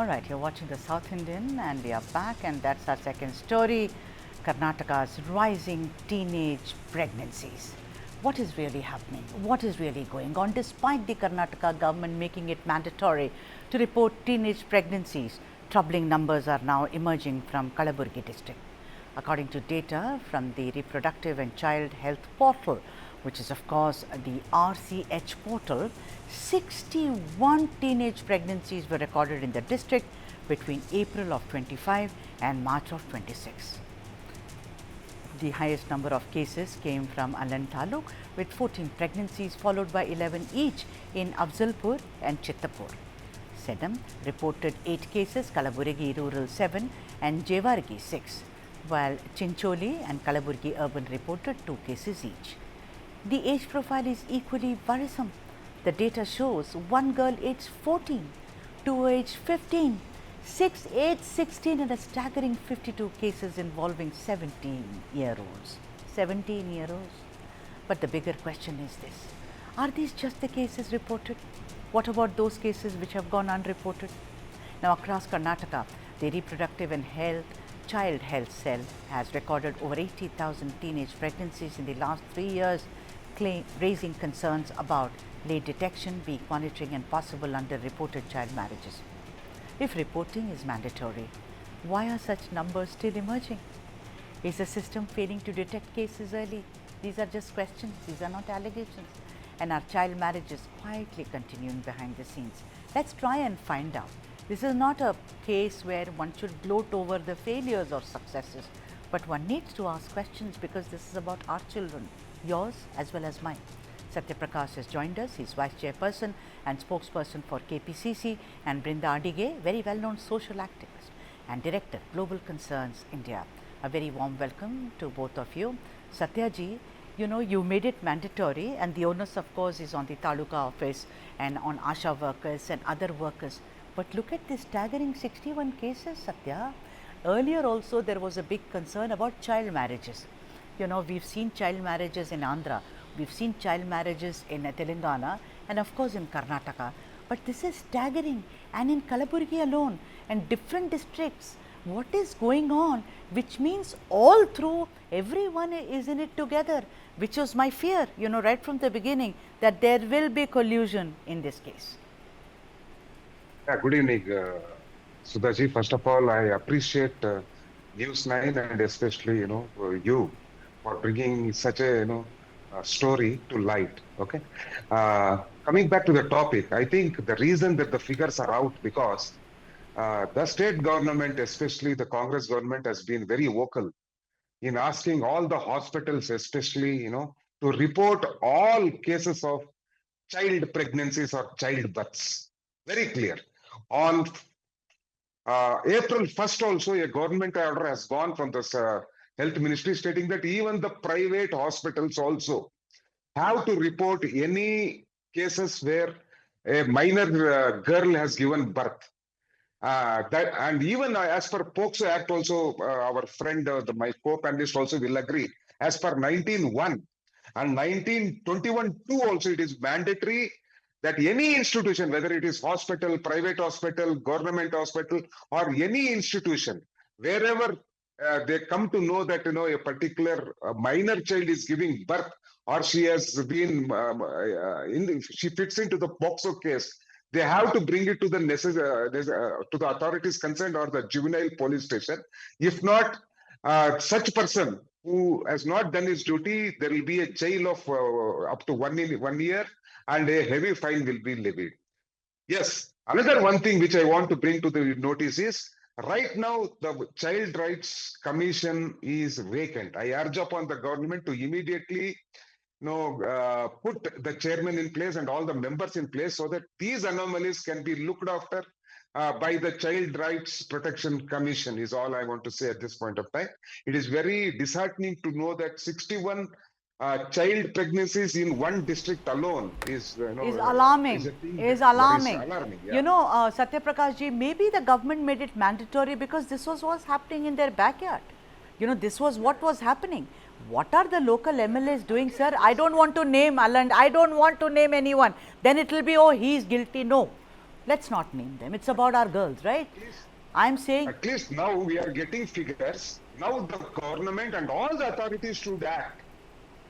Alright, you're watching the South Indian and we are back, and that's our second story, Karnataka's rising teenage pregnancies. What is really happening? What is really going on? Despite the Karnataka government making it mandatory to report teenage pregnancies, troubling numbers are now emerging from Kalaburagi district. According to data from the Reproductive and Child Health Portal, which is of course the RCH portal, 61 teenage pregnancies were recorded in the district between April of 25 and March of 26. The highest number of cases came from Alan Taluk with 14 pregnancies, followed by 11 each in Afzalpur and Chittapur. Sedam reported 8 cases, Kalaburagi rural 7 and Jewargi 6, while Chincholi and Kalaburagi urban reported 2 cases each. The age profile is equally worrisome. The data shows one girl aged 14, two aged 15, 6 aged 16 and a staggering 52 cases involving 17-year-olds. 17-year-olds. But the bigger question is this: are these just the cases reported? What about those cases which have gone unreported? Now, across Karnataka, the Reproductive and Child Health Cell has recorded over 80,000 teenage pregnancies in the last 3 years, raising concerns about late detection, weak monitoring and possible underreported child marriages. If reporting is mandatory, why are such numbers still emerging? Is the system failing to detect cases early? These are just questions, these are not allegations. And are child marriages quietly continuing behind the scenes? Let's try and find out. This is not a case where one should gloat over the failures or successes, but one needs to ask questions because this is about our children, yours as well as mine. Satya Prakash has joined us. He is Vice Chairperson and spokesperson for KPCC, and Brinda Adige, very well known social activist and Director, Global Concerns India. A very warm welcome to both of you. Satya ji, you know, you made it mandatory, and the onus of course is on the Taluka office and on ASHA workers and other workers. But look at this staggering 61 cases, Satya. Earlier also there was a big concern about child marriages. You know, we've seen child marriages in Andhra, we've seen child marriages in Telangana and of course in Karnataka. But this is staggering, and in Kalaburagi alone and different districts. What is going on? Which means all through everyone is in it together, which was my fear, you know, right from the beginning, that there will be collusion in this case. Yeah, good evening, Sudhaji. First of all, I appreciate News9 and especially, you for bringing such a, story to light. Okay. Coming back to the topic, I think the reason that the figures are out because the state government, especially the Congress government, has been very vocal in asking all the hospitals, especially, to report all cases of child pregnancies or child births. Very clear. On April 1st also, a government order has gone from the health ministry stating that even the private hospitals also have to report any cases where a minor girl has given birth. And even as per POCSO Act also, our friend, my co-panelist also will agree, as per 19(1) and 1921(2) also, it is mandatory that any institution, whether it is hospital, private hospital, government hospital, or any institution, wherever they come to know that a particular minor child is giving birth, or she has been she fits into the POCSO case, they have to bring it to the to the authorities concerned or the juvenile police station. If not, such person who has not done his duty, there will be a jail of up to 1 year and a heavy fine will be levied. Yes, another one thing which I want to bring to the notice is, right now the Child Rights Commission is vacant. I urge upon the government to immediately put the chairman in place and all the members in place so that these anomalies can be looked after by the Child Rights Protection Commission is all I want to say at this point of time. It is very disheartening to know that 61 child pregnancies in one district alone is alarming. Is alarming. Yeah. You know, Satya Prakash ji, maybe the government made it mandatory because this was what was happening in their backyard. You know, this was what was happening. What are the local MLAs doing, sir? I don't want to name Alan, I don't want to name anyone. Then it will be, oh, he is guilty. No. Let's not name them. It's about our girls, right? least, I'm saying, at least now we are getting figures. Now the government and all the authorities should act.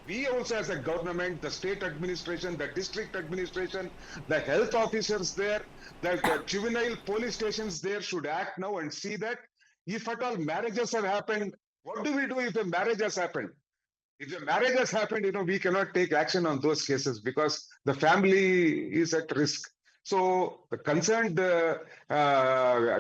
We also as a government, the state administration, the district administration, the health officers there, the juvenile police stations there should act now and see that if at all marriages have happened, what do we do if a marriage has happened? If the marriage has happened, we cannot take action on those cases because the family is at risk. So the concerned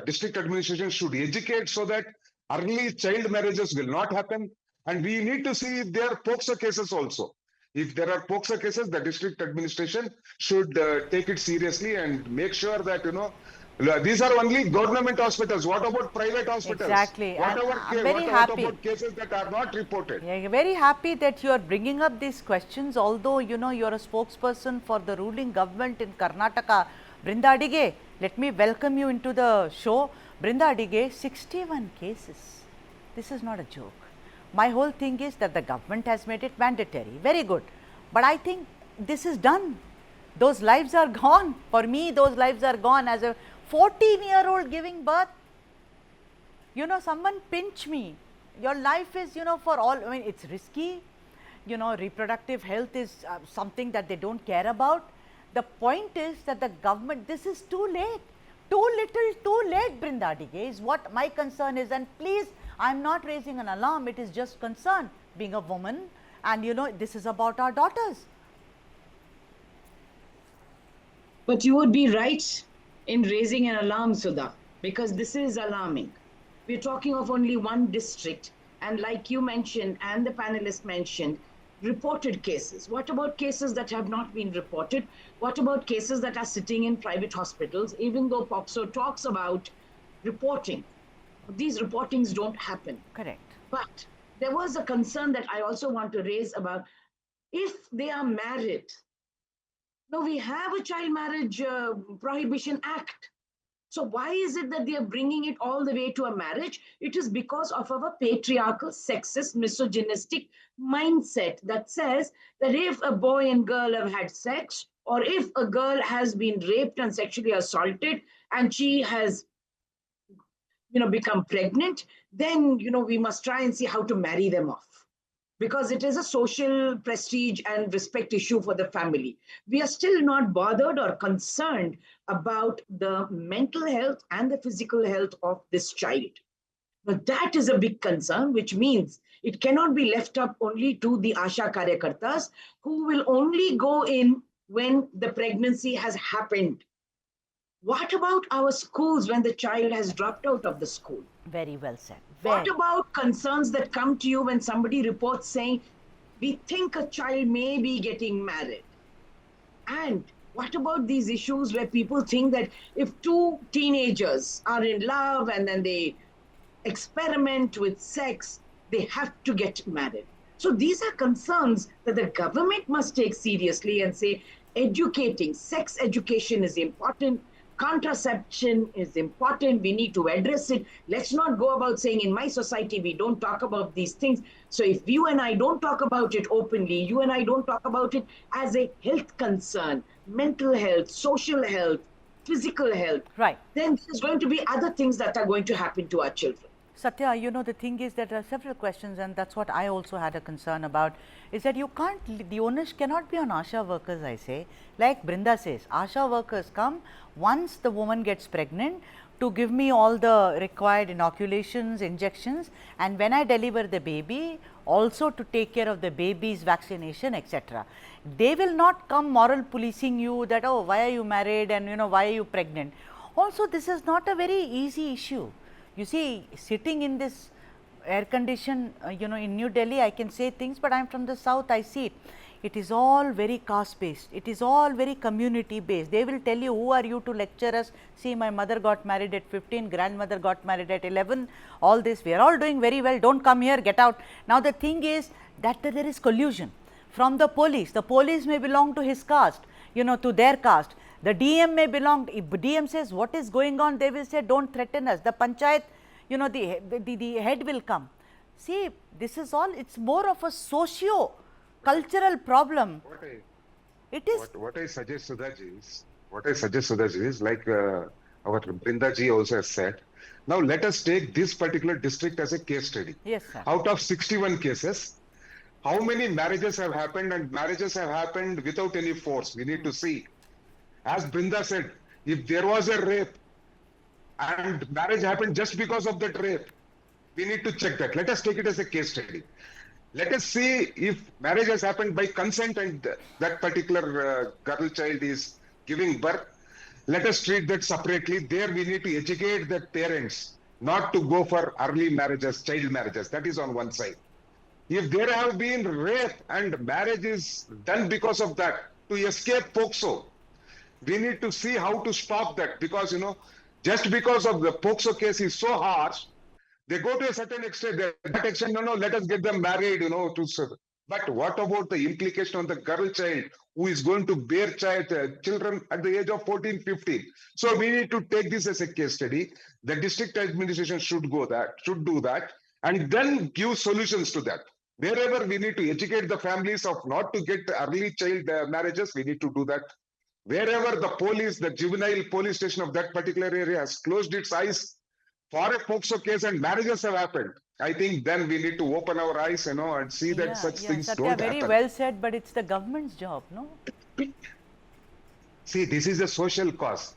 district administration should educate so that early child marriages will not happen. And we need to see if there are POCSO cases also. If there are POCSO cases, the district administration should take it seriously and make sure that, these are only government hospitals. What about private hospitals? exactly. And I'm very What happy. about cases that are not reported? Yeah, very happy that you are bringing up these questions, although you are a spokesperson for the ruling government in Karnataka. Brinda Adige, let me welcome you into the show. Brinda Adige, 61 cases. This is not a joke. My whole thing is that the government has made it mandatory. Very good. But I think this is done. Those lives are gone. For me, those lives are gone. As a 14-year-old giving birth, someone pinch me. Your life is, for all, I mean, it's risky. Reproductive health is something that they don't care about. The point is that the government, this is too late. Too little, too late, Brinda Adige, is what my concern is. And please, I'm not raising an alarm. It is just concern, being a woman. And, this is about our daughters. But you would be right in raising an alarm, Sudha, because this is alarming. We're talking of only one district, and like you mentioned and the panelists mentioned, reported cases. What about cases that have not been reported? What about cases that are sitting in private hospitals, even though POCSO talks about reporting? These reportings don't happen. Correct. But there was a concern that I also want to raise about if they are married. Now, we have a Child Marriage Prohibition Act. So why is it that they are bringing it all the way to a marriage? It is because of our patriarchal, sexist, misogynistic mindset that says that if a boy and girl have had sex, or if a girl has been raped and sexually assaulted, and she has become pregnant, then we must try and see how to marry them off, because it is a social prestige and respect issue for the family. We are still not bothered or concerned about the mental health and the physical health of this child. But that is a big concern, which means it cannot be left up only to the Asha Karyakartas, who will only go in when the pregnancy has happened. What about our schools when the child has dropped out of the school? Very well said. What about concerns that come to you when somebody reports saying, we think a child may be getting married? And what about these issues where people think that if two teenagers are in love and then they experiment with sex, they have to get married? So these are concerns that the government must take seriously and say, educating, sex education is important. Contraception is important. We need to address it. Let's not go about saying in my society, we don't talk about these things. So if you and I don't talk about it openly, you and I don't talk about it as a health concern, mental health, social health, physical health, right, then there's going to be other things that are going to happen to our children. Satya, the thing is that there are several questions, and that's what I also had a concern about, is that the onus cannot be on Asha workers, I say. Like Brinda says, Asha workers come once the woman gets pregnant to give me all the required inoculations, injections, and when I deliver the baby, also to take care of the baby's vaccination, etc. They will not come moral policing you that, oh, why are you married and why are you pregnant? Also, this is not a very easy issue. You see, sitting in this air condition, in New Delhi, I can say things, but I am from the south, I see it. It is all very caste based, it is all very community based. They will tell you, who are you to lecture us? See, my mother got married at 15, grandmother got married at 11, all this, we are all doing very well, don't come here, get out. Now, the thing is that there is collusion from the police may belong to his caste, to their caste. The DM may belong, if DM says what is going on, they will say don't threaten us. The panchayat, the head will come. See, this is all, it's more of a socio-cultural problem. What I suggest, Sudhaji, is what I suggest, Sudhaji, is like our Brindaji also has said. Now let us take this particular district as a case study. Yes, sir. Out of 61 cases, how many marriages have happened, and marriages have happened without any force? We need to see. As Brinda said, if there was a rape and marriage happened just because of that rape, we need to check that. Let us take it as a case study. Let us see if marriage has happened by consent and that particular girl child is giving birth. Let us treat that separately. There we need to educate the parents not to go for early marriages, child marriages. That is on one side. If there have been rape and marriage is done because of that, to escape POCSO, we need to see how to stop that, because just because of the POCSO case is so harsh, they go to a certain extent. That extent, no, let us get them married, But what about the implication on the girl child who is going to bear children at the age of 14, 15? So we need to take this as a case study. The district administration should do that, and then give solutions to that. Wherever we need to educate the families of not to get early child marriages, we need to do that. Wherever the juvenile police station of that particular area has closed its eyes for a POCSO case and marriages have happened, I think then we need to open our eyes, and see that such things Satya, don't very happen. well said, but it's the government's job, no? See, this is a social cause.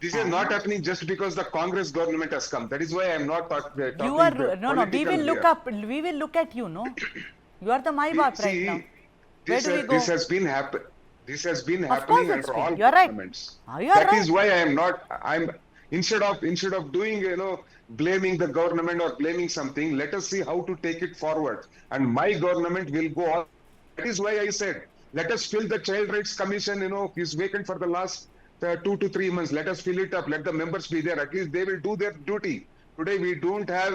This is not happening just because the Congress government has come. That is why I am not talking. You are no. We will look up. We will look at you. No, you are the my baap right now. Where do we go? This has been happening. This has been happening under all governments. You are That is why I am not. I'm instead of doing blaming the government or blaming something. Let us see how to take it forward. And my government will go on. That is why I said, let us fill the Child Rights Commission. Is vacant for the last 2 to 3 months. Let us fill it up. Let the members be there. At least they will do their duty. Today we don't have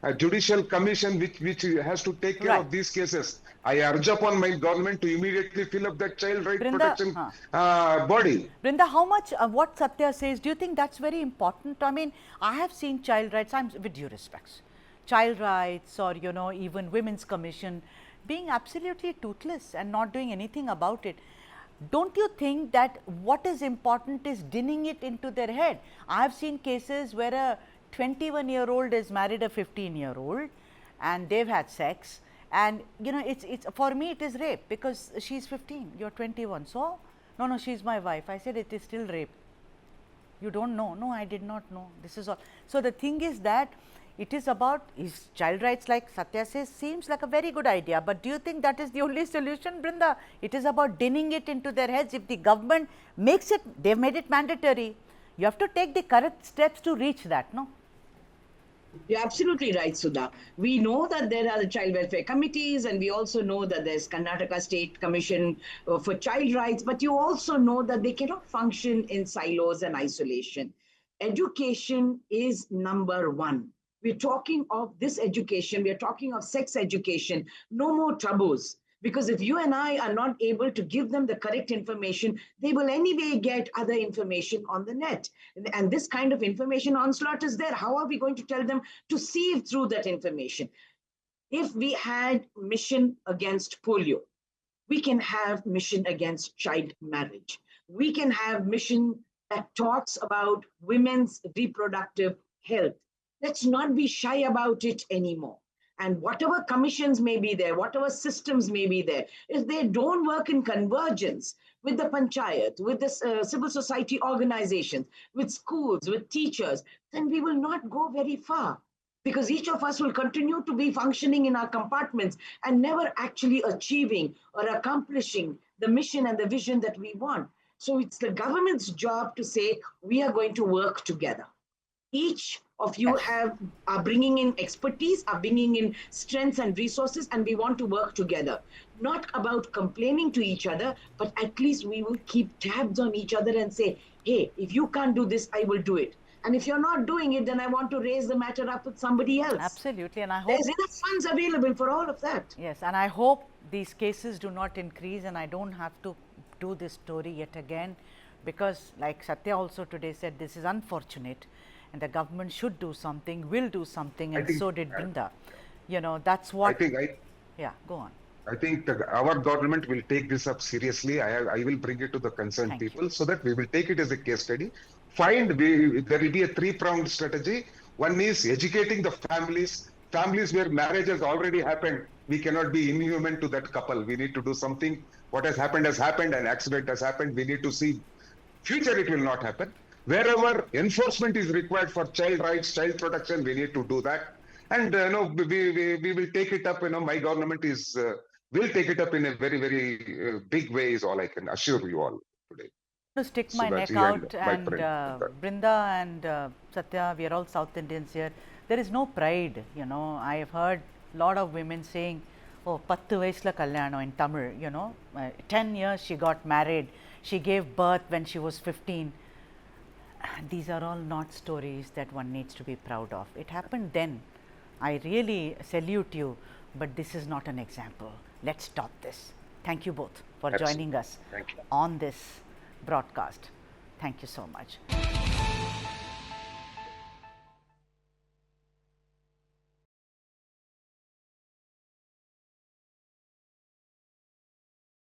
a judicial commission which has to take care of these cases. I urge upon my government to immediately fill up that child right protection body. Brinda, how much what Satya says, do you think that's very important? I mean, I have seen child rights, with due respects, child rights or, even Women's Commission being absolutely toothless and not doing anything about it. Don't you think that what is important is dinning it into their head? I have seen cases where a 21-year-old is married a 15-year-old and they've had sex. And it's for me it is rape because she's 15, you're 21. So, no, she's my wife. I said it is still rape. You don't know? No, I did not know. This is all. So, the thing is that it is about child rights, like Satya says, seems like a very good idea. But do you think that is the only solution, Brinda? It is about dinning it into their heads. If the government makes it, they've made it mandatory. You have to take the correct steps to reach that, no? You're absolutely right, Sudha. We know that there are the child welfare committees, and we also know that there's Karnataka State Commission for Child Rights, but you also know that they cannot function in silos and isolation. Education is number one. We're talking of this education, we're talking of sex education, no more taboos. Because if you and I are not able to give them the correct information, they will anyway get other information on the net. And this kind of information onslaught is there. How are we going to tell them to sieve through that information? If we had mission against polio, we can have mission against child marriage. We can have mission that talks about women's reproductive health. Let's not be shy about it anymore. And whatever commissions may be there, whatever systems may be there, if they don't work in convergence with the panchayat, with the civil society organizations, with schools, with teachers, then we will not go very far. Because each of us will continue to be functioning in our compartments and never actually achieving or accomplishing the mission and the vision that we want. So it's the government's job to say, we are going to work together. Each of you are bringing in expertise, are bringing in strengths and resources, and we want to work together. Not about complaining to each other, but at least we will keep tabs on each other and say, hey, if you can't do this, I will do it. And if you're not doing it, then I want to raise the matter up with somebody else. Absolutely. And I hope there's enough funds available for all of that. Yes, and I hope these cases do not increase and I don't have to do this story yet again, because like Satya also today said, this is unfortunate. And the government should do something, will do something, and so did Brinda. That's what. I think yeah, go on. I think our government will take this up seriously. I will bring it to the concerned Thank you. people so that we will take it as a case study. There will be a three-pronged strategy. One is educating the families where marriage has already happened. We cannot be inhuman to that couple. We need to do something. What has happened, an accident has happened. We need to see future it will not happen. Wherever enforcement is required for child rights, child protection, we need to do that. And we will take it up. My government is will take it up in a very, very big way, is all I can assure you all today. To stick my neck Sudaji and out, my and friend. Brinda and Satya, we are all South Indians here. There is no pride, you know. I have heard a lot of women saying, oh, 10 vaisla kalyano in Tamil, you know, 10 years she got married, she gave birth when she was 15. These are all not stories that one needs to be proud of. It happened then. I really salute you, but this is not an example. Let's stop this. Thank you both for Absolutely. joining us Thank you. on this broadcast. Thank you so much.